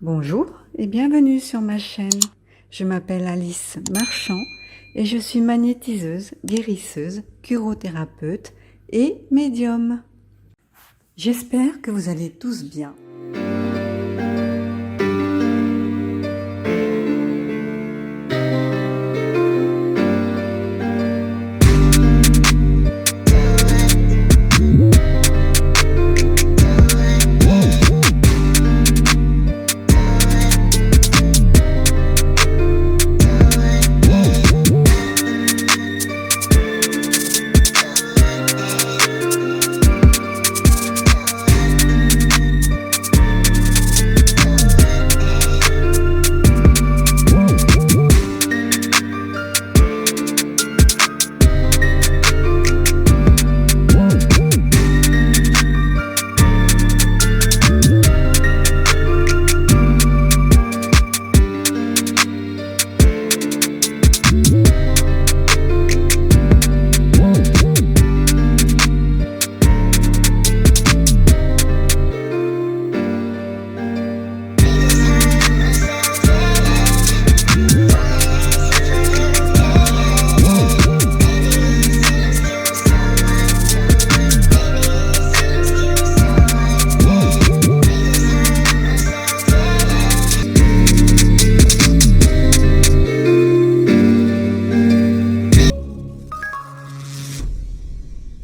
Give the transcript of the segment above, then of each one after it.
Bonjour et bienvenue sur ma chaîne. Je m'appelle Alice Marchand et je suis magnétiseuse, guérisseuse, curothérapeute et médium. J'espère que vous allez tous bien.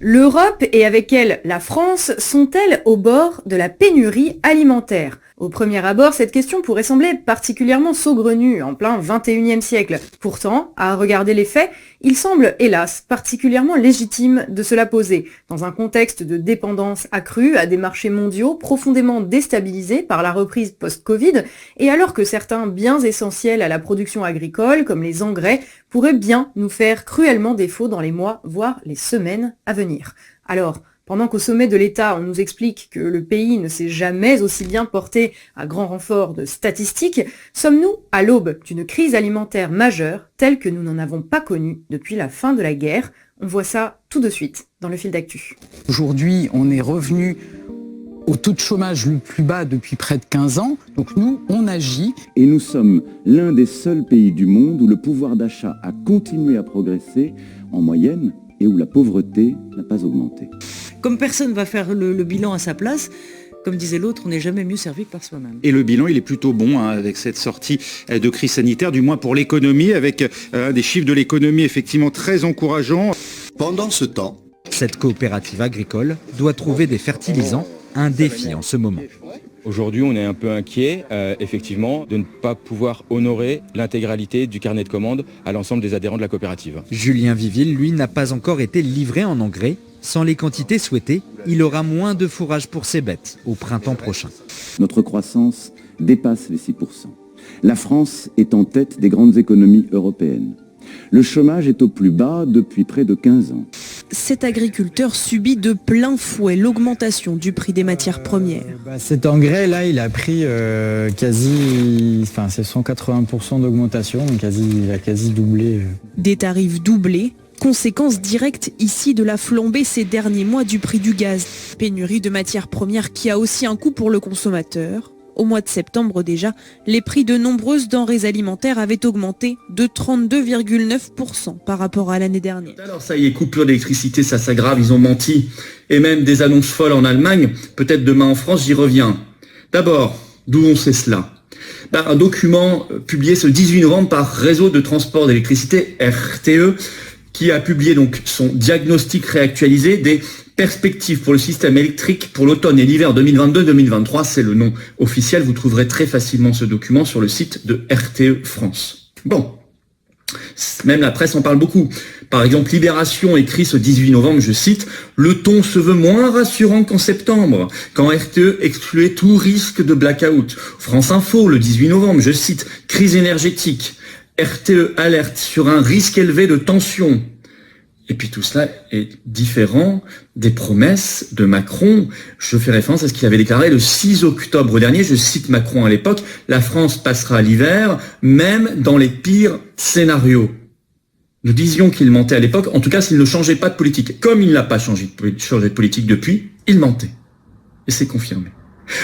L'Europe et avec elle la France sont-elles au bord de la pénurie alimentaire ? Au premier abord, cette question pourrait sembler particulièrement saugrenue en plein XXIe siècle. Pourtant, à regarder les faits, il semble, hélas, particulièrement légitime de se la poser, dans un contexte de dépendance accrue à des marchés mondiaux profondément déstabilisés par la reprise post-Covid, et alors que certains biens essentiels à la production agricole, comme les engrais, pourraient bien nous faire cruellement défaut dans les mois, voire les semaines à venir. Alors, pendant qu'au sommet de l'État, on nous explique que le pays ne s'est jamais aussi bien porté à grand renfort de statistiques, sommes-nous à l'aube d'une crise alimentaire majeure telle que nous n'en avons pas connue depuis la fin de la guerre ? On voit ça tout de suite dans le fil d'actu. Aujourd'hui, on est revenu au taux de chômage le plus bas depuis près de 15 ans. Donc nous, on agit. Et nous sommes l'un des seuls pays du monde où le pouvoir d'achat a continué à progresser en moyenne et où la pauvreté n'a pas augmenté. Comme personne ne va faire le bilan à sa place, comme disait l'autre, on n'est jamais mieux servi que par soi-même. Et le bilan, il est plutôt bon avec cette sortie de crise sanitaire, du moins pour l'économie, avec des chiffres de l'économie effectivement très encourageants. Pendant ce temps, cette coopérative agricole doit trouver des fertilisants, un défi en ce moment. Aujourd'hui, on est un peu inquiet, effectivement, de ne pas pouvoir honorer l'intégralité du carnet de commandes à l'ensemble des adhérents de la coopérative. Julien Viville, lui, n'a pas encore été livré en engrais. Sans les quantités souhaitées, il aura moins de fourrage pour ses bêtes au printemps prochain. Notre croissance dépasse les 6%. La France est en tête des grandes économies européennes. Le chômage est au plus bas depuis près de 15 ans. Cet agriculteur subit de plein fouet l'augmentation du prix des matières premières. Cet engrais-là, il a pris c'est 180% d'augmentation, il a quasi doublé. Des tarifs doublés, conséquence directe ici de la flambée ces derniers mois du prix du gaz. Pénurie de matières premières qui a aussi un coût pour le consommateur. Au mois de septembre déjà, les prix de nombreuses denrées alimentaires avaient augmenté de 32,9% par rapport à l'année dernière. Alors ça y est, coupure d'électricité, ça s'aggrave, ils ont menti. Et même des annonces folles en Allemagne, peut-être demain en France, j'y reviens. D'abord, d'où on sait cela ? Un document publié ce 18 novembre par Réseau de transport d'électricité, RTE, qui a publié donc son diagnostic réactualisé des perspectives pour le système électrique pour l'automne et l'hiver 2022-2023. C'est le nom officiel. Vous trouverez très facilement ce document sur le site de RTE France. Bon, même la presse en parle beaucoup. Par exemple, Libération écrit ce 18 novembre, je cite, « Le ton se veut moins rassurant qu'en septembre, quand RTE excluait tout risque de blackout. » France Info, le 18 novembre, je cite, « Crise énergétique. RTE alerte sur un risque élevé de tension. » Et puis tout cela est différent des promesses de Macron. Je fais référence à ce qu'il avait déclaré le 6 octobre dernier, je cite Macron à l'époque, « La France passera l'hiver, même dans les pires scénarios. » Nous disions qu'il mentait à l'époque, en tout cas s'il ne changeait pas de politique. Comme il n'a pas changé de politique depuis, il mentait. Et c'est confirmé.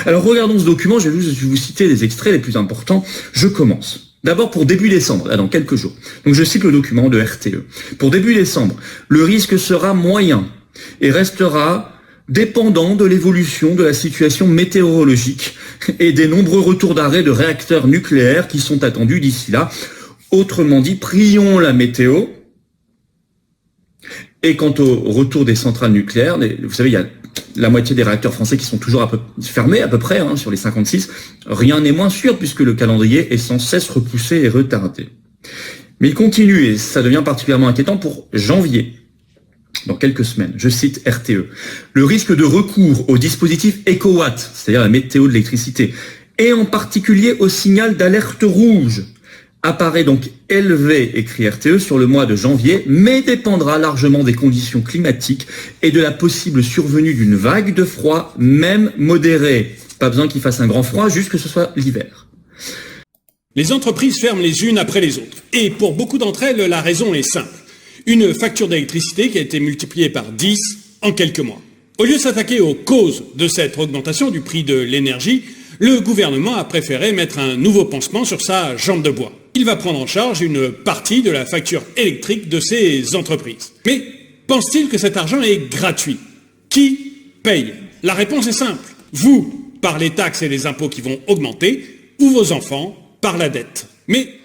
Alors regardons ce document, je vais juste vous citer les extraits les plus importants. Je commence. D'abord pour début décembre, là dans quelques jours. Donc je cite le document de RTE. Pour début décembre, le risque sera moyen et restera dépendant de l'évolution de la situation météorologique et des nombreux retours d'arrêt de réacteurs nucléaires qui sont attendus d'ici là. Autrement dit, prions la météo. Et quant au retour des centrales nucléaires, vous savez, il y a la moitié des réacteurs français qui sont toujours fermés à peu près, sur les 56. Rien n'est moins sûr puisque le calendrier est sans cesse repoussé et retardé. Mais il continue et ça devient particulièrement inquiétant pour janvier. Dans quelques semaines, je cite RTE, le risque de recours au dispositif EcoWatt, c'est-à-dire la météo de l'électricité, et en particulier au signal d'alerte rouge, apparaît donc élevé, écrit RTE, sur le mois de janvier, mais dépendra largement des conditions climatiques et de la possible survenue d'une vague de froid, même modérée. Pas besoin qu'il fasse un grand froid, juste que ce soit l'hiver. Les entreprises ferment les unes après les autres. Et pour beaucoup d'entre elles, la raison est simple. Une facture d'électricité qui a été multipliée par 10 en quelques mois. Au lieu de s'attaquer aux causes de cette augmentation du prix de l'énergie, le gouvernement a préféré mettre un nouveau pansement sur sa jambe de bois. Il va prendre en charge une partie de la facture électrique de ces entreprises. Mais pense-t-il que cet argent est gratuit? Qui paye? La réponse est simple. Vous, par les taxes et les impôts qui vont augmenter, ou vos enfants, par la dette. Mais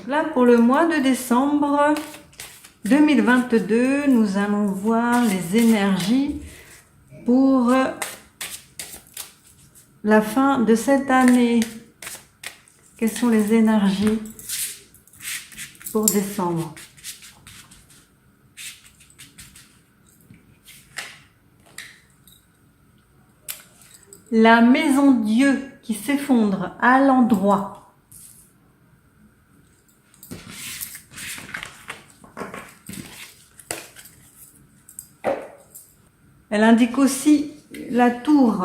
Là, pour le mois de décembre 2022, nous allons voir les énergies pour la fin de cette année. Quelles sont les énergies pour décembre? La maison Dieu qui s'effondre à l'endroit. Elle indique aussi la tour.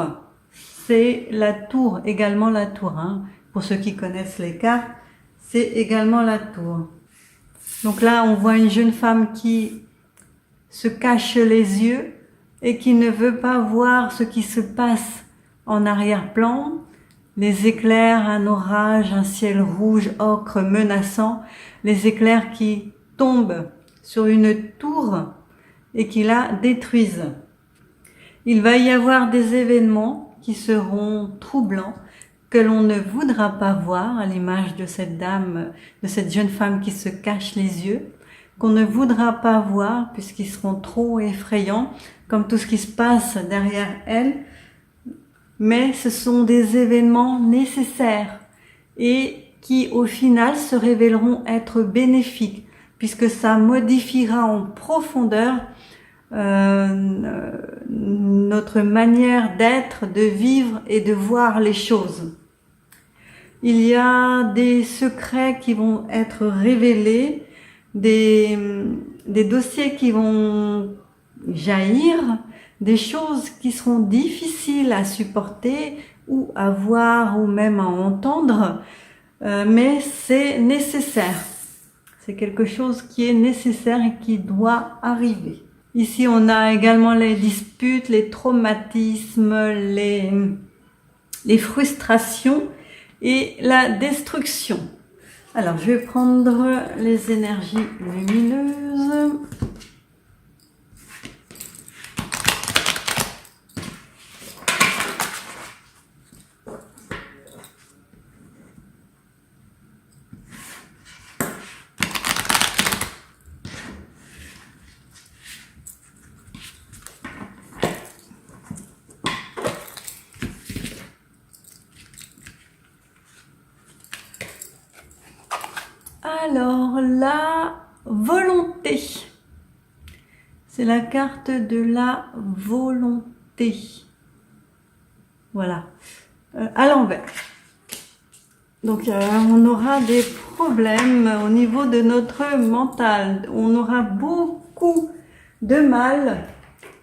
C'est la tour, également la tour. Pour ceux qui connaissent les cartes, c'est également la tour. Donc là, on voit une jeune femme qui se cache les yeux et qui ne veut pas voir ce qui se passe en arrière-plan. Les éclairs, un orage, un ciel rouge, ocre, menaçant. Les éclairs qui tombent sur une tour et qui la détruisent. Il va y avoir des événements qui seront troublants, que l'on ne voudra pas voir, à l'image de cette dame, de cette jeune femme qui se cache les yeux, qu'on ne voudra pas voir puisqu'ils seront trop effrayants, comme tout ce qui se passe derrière elle. Mais ce sont des événements nécessaires et qui, au final, se révéleront être bénéfiques, puisque ça modifiera en profondeur notre manière d'être, de vivre et de voir les choses. Il y a des secrets qui vont être révélés, des dossiers qui vont jaillir, des choses qui seront difficiles à supporter ou à voir ou même à entendre, mais c'est nécessaire. C'est quelque chose qui est nécessaire et qui doit arriver. Ici, on a également les disputes, les traumatismes, les frustrations et la destruction. Alors, je vais prendre les énergies lumineuses. Alors, la volonté. C'est la carte de la volonté. Voilà. À l'envers. Donc, on aura des problèmes au niveau de notre mental. On aura beaucoup de mal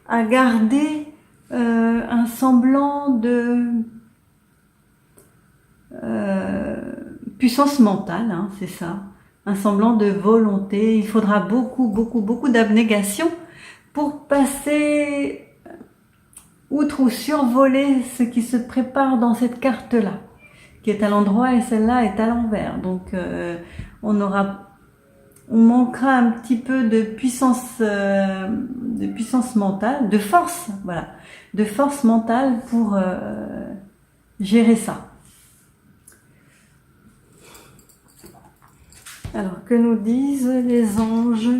à garder un semblant de puissance mentale, hein, c'est ça, un semblant de volonté. Il faudra beaucoup d'abnégation pour passer outre ou survoler ce qui se prépare dans cette carte-là, qui est à l'endroit et celle-là est à l'envers. Donc on manquera un petit peu de puissance mentale, de force, voilà, de force mentale pour gérer ça. Alors, que nous disent les anges?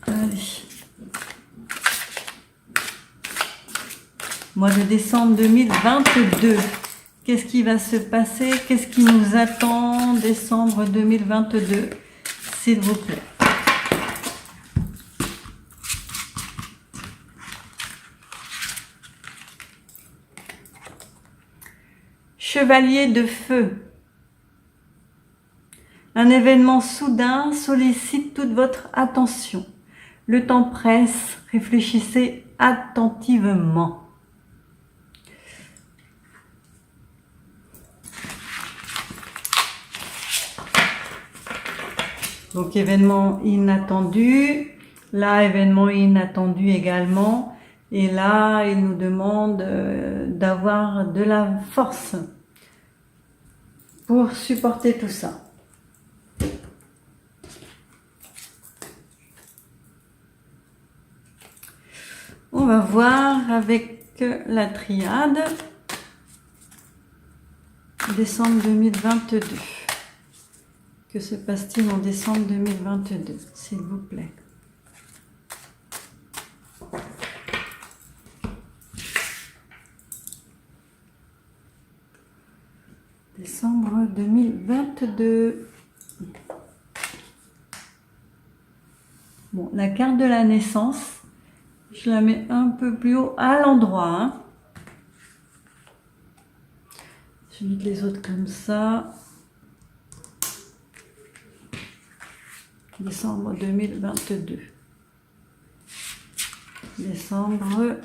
Allez. Mois de décembre 2022. Qu'est-ce qui va se passer? Qu'est-ce qui nous attend décembre 2022? S'il vous plaît. Chevalier de feu. Un événement soudain sollicite toute votre attention. Le temps presse, réfléchissez attentivement. Donc événement inattendu, là événement inattendu également, et là il nous demande d'avoir de la force pour supporter tout ça. On va voir avec la triade décembre 2022. Que se passe-t-il en décembre 2022, s'il vous plaît? Décembre 2022. Bon, la carte de la naissance, je la mets un peu plus haut à l'endroit. Hein. Je mets les autres comme ça. Décembre 2022. Décembre.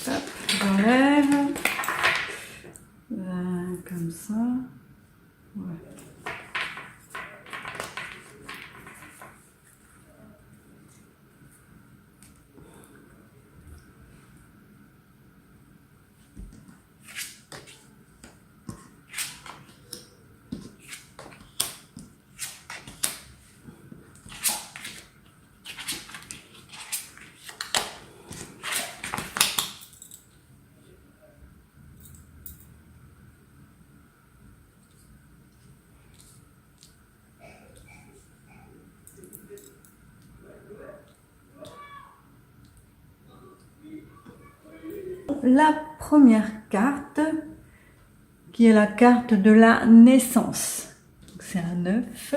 Hop, j'enlève. Comme ça. Ouais. La première carte, qui est la carte de la naissance. C'est un 9.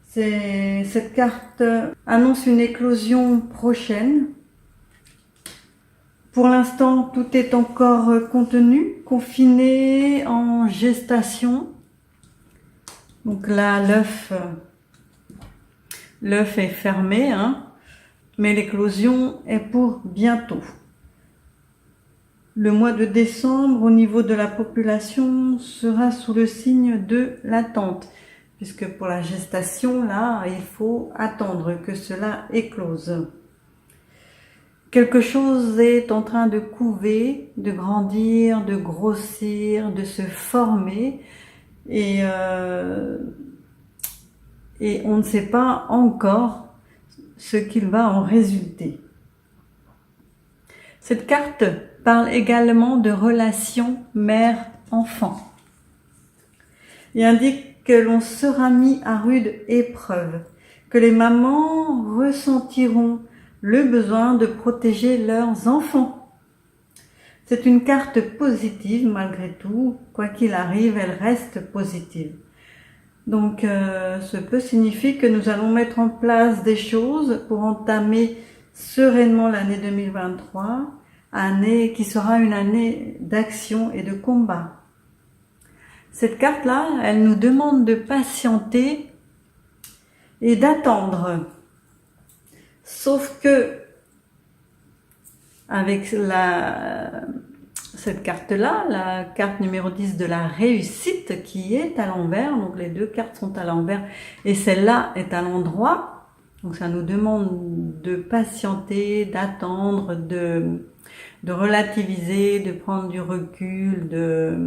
Cette carte annonce une éclosion prochaine. Pour l'instant, tout est encore contenu, confiné, en gestation. Donc là, l'œuf est fermé, hein, mais l'éclosion est pour bientôt. Le mois de décembre, au niveau de la population, sera sous le signe de l'attente, puisque pour la gestation, là, il faut attendre que cela éclose. quelque chose est en train de couver, de grandir, de grossir, de se former et on ne sait pas encore ce qu'il va en résulter. Cette carte parle également de relations mère-enfant et indique que l'on sera mis à rude épreuve, que les mamans ressentiront le besoin de protéger leurs enfants. C'est une carte positive malgré tout, quoi qu'il arrive, elle reste positive. Donc ce peut signifier que nous allons mettre en place des choses pour entamer sereinement l'année 2023, année qui sera une année d'action et de combat. Cette carte-là, elle nous demande de patienter et d'attendre. Sauf que avec cette carte-là, la carte numéro 10 de la réussite qui est à l'envers, donc les deux cartes sont à l'envers et celle-là est à l'endroit, donc ça nous demande de patienter, d'attendre, de relativiser, de prendre du recul, de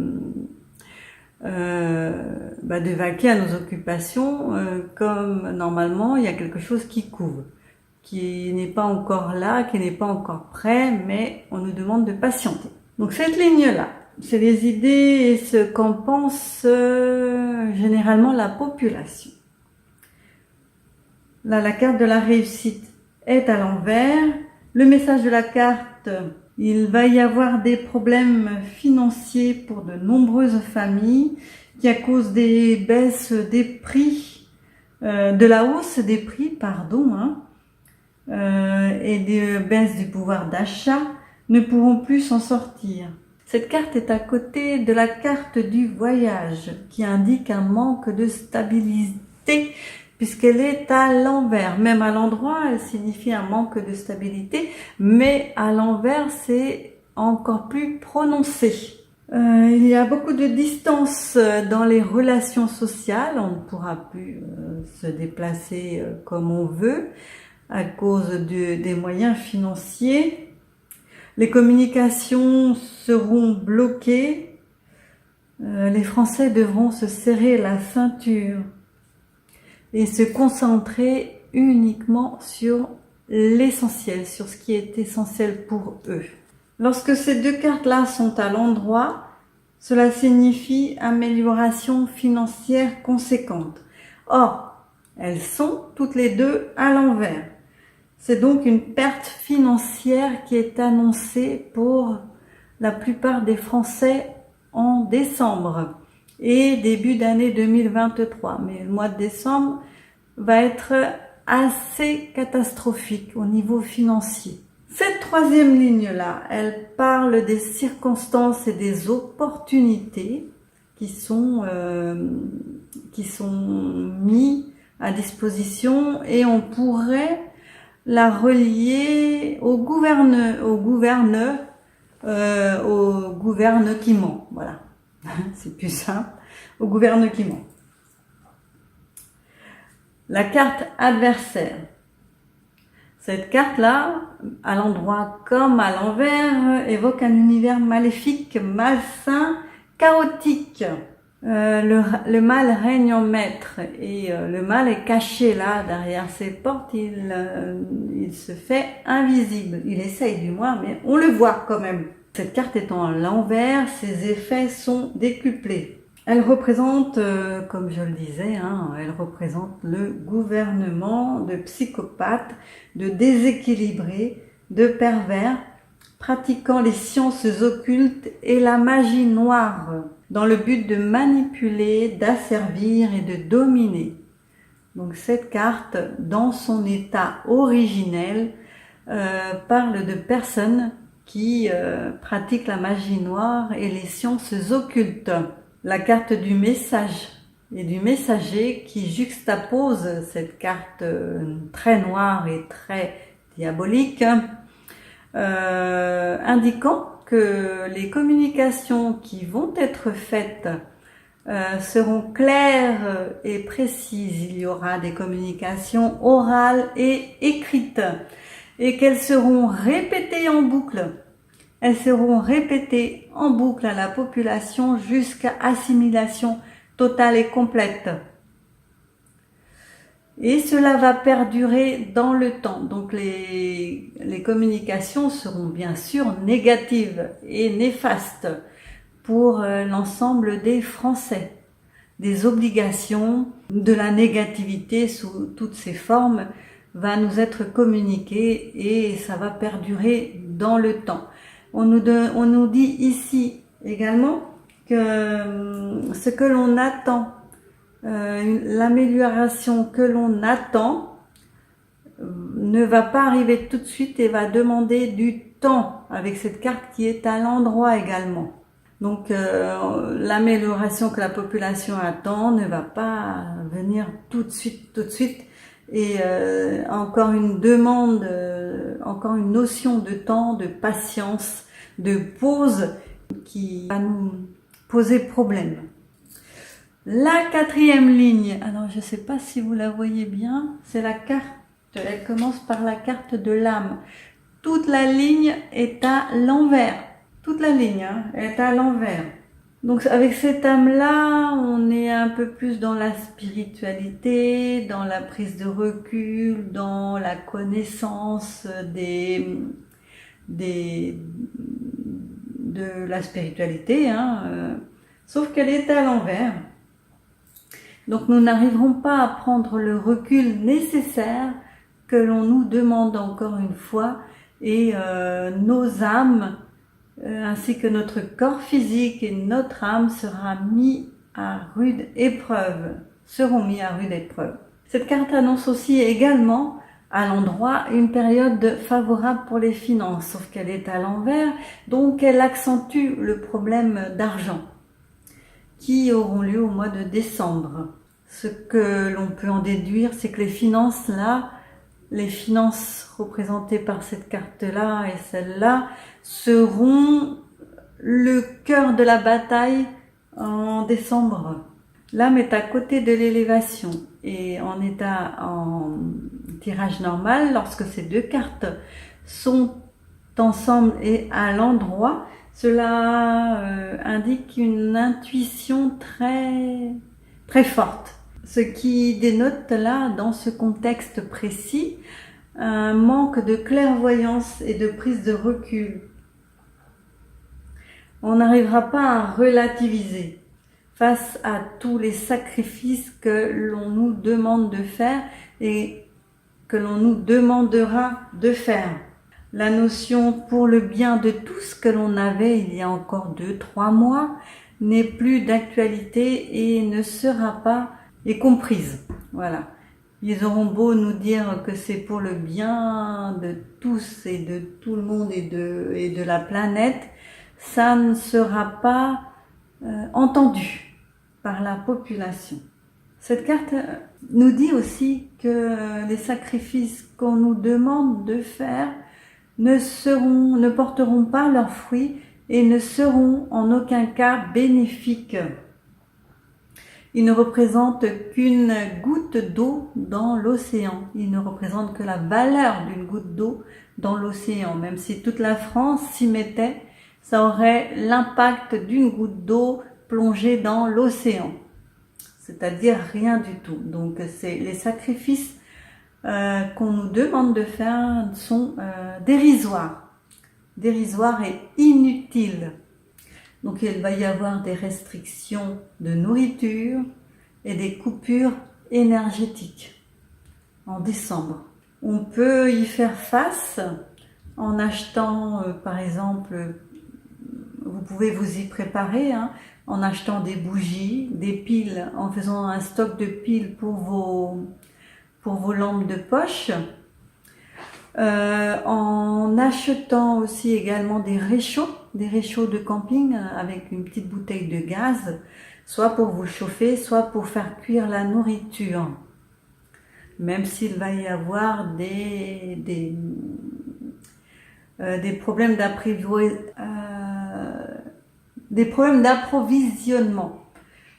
vaquer à nos occupations comme normalement il y a quelque chose qui couve, qui n'est pas encore là, qui n'est pas encore prêt, mais on nous demande de patienter. Donc cette ligne-là, c'est les idées et ce qu'en pense généralement la population. Là, la carte de la réussite est à l'envers. Le message de la carte, il va y avoir des problèmes financiers pour de nombreuses familles qui, à cause des baisses des prix, de la hausse des prix, et des baisses du pouvoir d'achat, ne pourront plus s'en sortir. Cette carte est à côté de la carte du voyage, qui indique un manque de stabilité, puisqu'elle est à l'envers. Même à l'endroit, elle signifie un manque de stabilité, mais à l'envers, c'est encore plus prononcé. Il y a beaucoup de distance dans les relations sociales, on ne pourra plus se déplacer comme on veut à cause des moyens financiers. Les communications seront bloquées, les Français devront se serrer la ceinture et se concentrer uniquement sur l'essentiel, sur ce qui est essentiel pour eux. Lorsque ces deux cartes-là sont à l'endroit, cela signifie amélioration financière conséquente. Or, elles sont toutes les deux à l'envers. C'est donc une perte financière qui est annoncée pour la plupart des Français en décembre et début d'année 2023. Mais le mois de décembre va être assez catastrophique au niveau financier. Cette troisième ligne-là, elle parle des circonstances et des opportunités qui sont mis à disposition et on pourrait la relier au gouvernement, voilà, c'est plus simple, au gouvernement. La carte adversaire. Cette carte-là, à l'endroit comme à l'envers, évoque un univers maléfique, malsain, chaotique. Le mal règne en maître et le mal est caché là, derrière ses portes, il se fait invisible. Il essaye du moins, mais on le voit quand même. Cette carte étant à l'envers, ses effets sont décuplés. Elle représente, comme je le disais, elle représente le gouvernement de psychopathes, de déséquilibrés, de pervers, pratiquant les sciences occultes et la magie noire, dans le but de manipuler, d'asservir et de dominer. Donc cette carte, dans son état originel, parle de personnes qui pratiquent la magie noire et les sciences occultes. La carte du message et du messager qui juxtapose cette carte très noire et très diabolique, indiquant que les communications qui vont être faites seront claires et précises. Il y aura des communications orales et écrites. et qu'elles seront répétées en boucle. Elles seront répétées en boucle à la population jusqu'à assimilation totale et complète. Et cela va perdurer dans le temps. Donc les communications seront bien sûr négatives et néfastes pour l'ensemble des Français. Des obligations, de la négativité sous toutes ses formes va nous être communiquée et ça va perdurer dans le temps. On nous dit ici également que ce que l'on attend, l'amélioration que l'on attend ne va pas arriver tout de suite et va demander du temps avec cette carte qui est à l'endroit également. Donc l'amélioration que la population attend ne va pas venir tout de suite et encore une demande, encore une notion de temps, de patience, de pause qui va nous poser problème. La 4e ligne, alors je ne sais pas si vous la voyez bien, c'est la carte, elle commence par la carte de l'âme. Toute la ligne est à l'envers. Toute la ligne est à l'envers. Donc avec cette âme-là, on est un peu plus dans la spiritualité, dans la prise de recul, dans la connaissance de la spiritualité, sauf qu'elle est à l'envers. Donc nous n'arriverons pas à prendre le recul nécessaire que l'on nous demande encore une fois et nos âmes ainsi que notre corps physique et notre âme seront mis à rude épreuve. Cette carte annonce aussi également à l'endroit une période favorable pour les finances, sauf qu'elle est à l'envers, donc elle accentue le problème d'argent qui auront lieu au mois de décembre. Ce que l'on peut en déduire, c'est que les finances représentées par cette carte-là et celle-là seront le cœur de la bataille en décembre. L'âme est à côté de l'élévation et en tirage normal, lorsque ces deux cartes sont ensemble et à l'endroit, cela indique une intuition très, très forte. Ce qui dénote là, dans ce contexte précis, un manque de clairvoyance et de prise de recul. On n'arrivera pas à relativiser face à tous les sacrifices que l'on nous demande de faire et que l'on nous demandera de faire. La notion pour le bien de tout ce que l'on avait il y a encore 2-3 mois n'est plus d'actualité et ne sera pas comprise. Voilà. Ils auront beau nous dire que c'est pour le bien de tous et de tout le monde et de la planète, ça ne sera pas entendu par la population. Cette carte nous dit aussi que les sacrifices qu'on nous demande de faire ne porteront pas leurs fruits et ne seront en aucun cas bénéfiques. Ils ne représentent qu'une goutte d'eau dans l'océan. Ils ne représentent que la valeur d'une goutte d'eau dans l'océan. Même si toute la France s'y mettait, ça aurait l'impact d'une goutte d'eau plongée dans l'océan. C'est-à-dire rien du tout. Donc les sacrifices qu'on nous demande de faire sont dérisoires et inutiles. Donc il va y avoir des restrictions de nourriture et des coupures énergétiques en décembre. On peut y faire face en achetant, par exemple, vous pouvez vous y préparer, en achetant des bougies, des piles, en faisant un stock de piles pour vos lampes de poche, en achetant aussi également des réchauds de camping avec une petite bouteille de gaz, soit pour vous chauffer, soit pour faire cuire la nourriture. Même s'il va y avoir des problèmes d'approvisionnement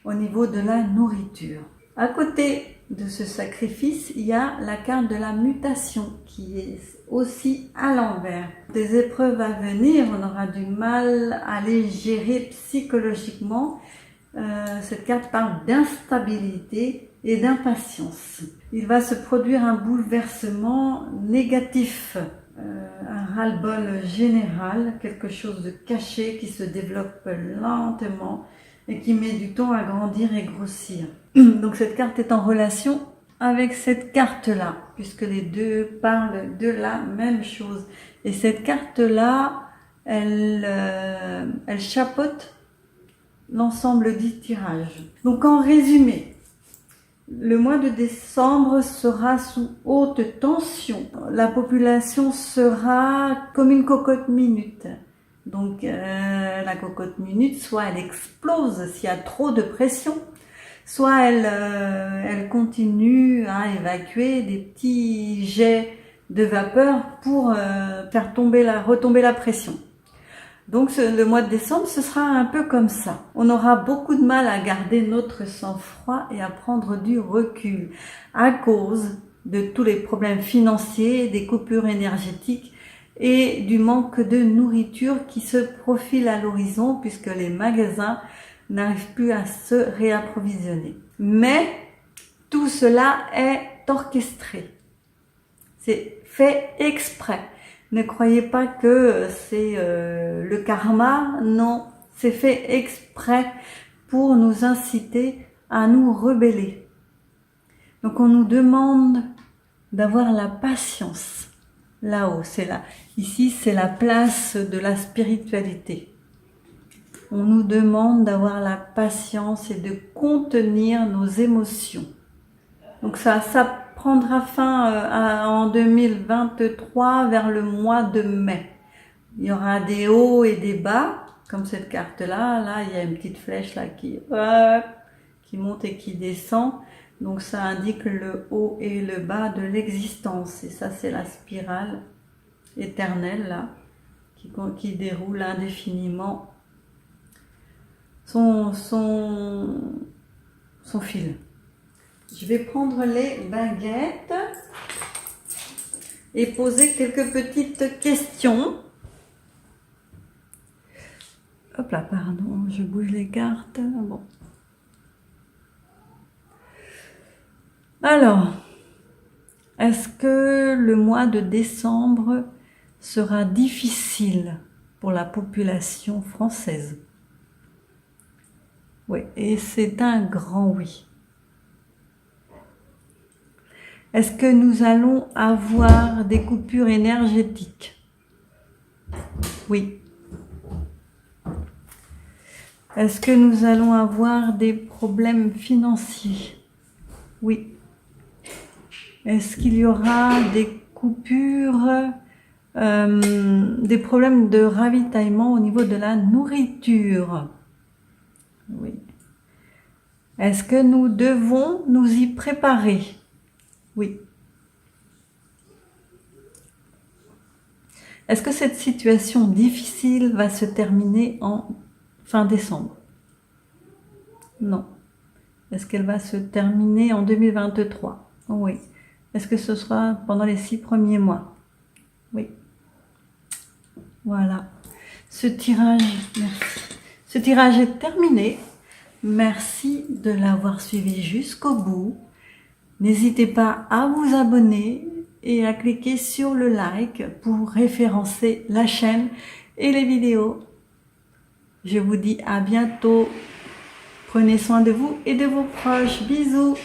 au niveau de la nourriture. À côté de ce sacrifice, il y a la carte de la mutation qui est aussi à l'envers. Des épreuves à venir, on aura du mal à les gérer psychologiquement. Cette carte parle d'instabilité et d'impatience. Il va se produire un bouleversement négatif, un ras-le-bol général, quelque chose de caché qui se développe lentement et qui met du temps à grandir et grossir. Donc cette carte est en relation avec cette carte-là, puisque les deux parlent de la même chose. Et cette carte-là, elle chapeaute l'ensemble du tirage. Donc en résumé, le mois de décembre sera sous haute tension. La population sera comme une cocotte minute. Donc la cocotte minute, soit elle explose s'il y a trop de pression, soit elle continue à évacuer des petits jets de vapeur pour faire retomber la pression. Donc le mois de décembre, ce sera un peu comme ça. On aura beaucoup de mal à garder notre sang-froid et à prendre du recul à cause de tous les problèmes financiers, des coupures énergétiques et du manque de nourriture qui se profile à l'horizon puisque les magasins n'arrivent plus à se réapprovisionner. Mais tout cela est orchestré. C'est fait exprès. Ne croyez pas que c'est le karma, non, c'est fait exprès pour nous inciter à nous rebeller. Donc on nous demande d'avoir la patience. Là-haut, ici c'est la place de la spiritualité. On nous demande d'avoir la patience et de contenir nos émotions. Donc ça prendra fin en 2023 vers le mois de mai. Il y aura des hauts et des bas, comme cette carte-là. Là, il y a une petite flèche là qui monte et qui descend. Donc ça indique le haut et le bas de l'existence. Et ça, c'est la spirale éternelle là, qui déroule indéfiniment son fil. Je vais prendre les baguettes et poser quelques petites questions. Hop là, pardon, je bouge les cartes. Bon. Alors, est-ce que le mois de décembre sera difficile pour la population française? Oui, et c'est un grand oui. Est-ce que nous allons avoir des coupures énergétiques? Oui. Est-ce que nous allons avoir des problèmes financiers? Oui. Est-ce qu'il y aura des coupures, des problèmes de ravitaillement au niveau de la nourriture? Oui. Est-ce que nous devons nous y préparer? Oui. Est-ce que cette situation difficile va se terminer en fin décembre? Non. Est-ce qu'elle va se terminer en 2023? Oui. Est-ce que ce sera pendant les 6 premiers mois? Oui. Voilà. Ce tirage est terminé. Merci de l'avoir suivi jusqu'au bout. N'hésitez pas à vous abonner et à cliquer sur le like pour référencer la chaîne et les vidéos. Je vous dis à bientôt. Prenez soin de vous et de vos proches. Bisous.